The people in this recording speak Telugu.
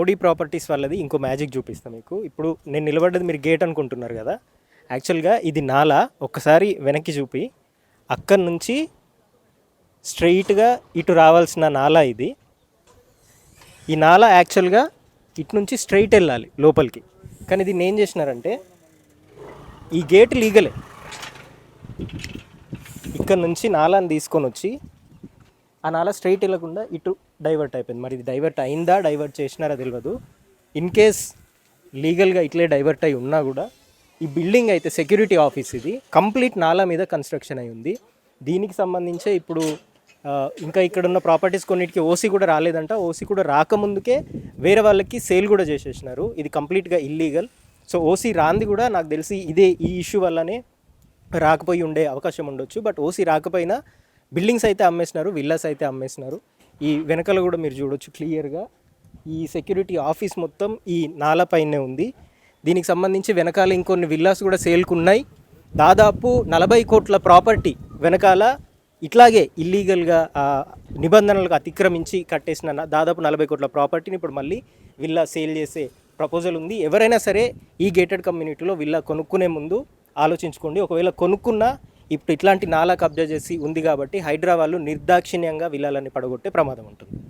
మోడీ ప్రాపర్టీస్ వాళ్ళది ఇంకో మ్యాజిక్ చూపిస్తాను మీకు. ఇప్పుడు నేను నిలబడ్డది మీరు గేట్ అనుకుంటున్నారు కదా, యాక్చువల్గా ఇది నాలా. ఒక్కసారి వెనక్కి చూపి అక్కడి నుంచి స్ట్రెయిట్గా ఇటు రావాల్సిన నాలా ఇది. ఈ నాలా యాక్చువల్గా ఇటు నుంచి స్ట్రైట్ వెళ్ళాలి లోపలికి, కానీ దీన్ని ఏం చేసినారంటే ఈ గేట్ లీగలే, ఇక్కడ నుంచి నాలాని తీసుకొని వచ్చి ఆ నాలా స్ట్రైట్ వెళ్ళకుండా ఇటు డైవర్ట్ అయిపోయింది. మరి ఇది డైవర్ట్ అయిందా, డైవర్ట్ చేసినారా తెలియదు. ఇన్ కేస్ లీగల్గా ఇట్లే డైవర్ట్ అయి ఉన్నా కూడా ఈ బిల్డింగ్ అయితే సెక్యూరిటీ ఆఫీస్, ఇది కంప్లీట్ నాలా మీద కన్స్ట్రక్షన్ అయి ఉంది. దీనికి సంబంధించే ఇప్పుడు ఇంకా ఇక్కడ ఉన్న ప్రాపర్టీస్ కొన్నిటికి ఓసీ కూడా రాలేదంట. ఓసీ కూడా రాకముందుకే వేరే వాళ్ళకి సేల్ కూడా చేసేసినారు. ఇది కంప్లీట్గా ఇల్లీగల్. సో ఓసీ రాంది కూడా నాకు తెలిసి ఈ ఇష్యూ వల్లనే రాకపోయి ఉండే అవకాశం ఉండొచ్చు. బట్ ఓసీ రాకపోయినా బిల్డింగ్స్ అయితే అమ్మేసినారు, విల్లాస్ అయితే అమ్మేసినారు. ఈ వెనకాల కూడా మీరు చూడొచ్చు క్లియర్గా ఈ సెక్యూరిటీ ఆఫీస్ మొత్తం ఈ నాలా పైనే ఉంది. దీనికి సంబంధించి వెనకాల ఇంకొన్ని విల్లాస్ కూడా సేల్కున్నాయి. దాదాపు 40 కోట్ల ప్రాపర్టీ వెనకాల ఇట్లాగే ఇల్లీగల్గా నిబంధనలకు అతిక్రమించి కట్టేసిన దాదాపు 40 కోట్ల ప్రాపర్టీని ఇప్పుడు మళ్ళీ విల్లా సేల్ చేసే ప్రపోజల్ ఉంది. ఎవరైనా సరే ఈ గేటెడ్ కమ్యూనిటీలో విల్లా కొనుక్కునే ముందు ఆలోచించుకోండి. ఒకవేళ కొనుక్కున్నా ఇప్పుడు ఇట్లాంటి నాలా కబ్జా చేసి ఉంది కాబట్టి హైడ్రా వాళ్ళు నిర్దాక్షిణ్యంగా విల్లాలని పడగొట్టే ప్రమాదం ఉంటుంది.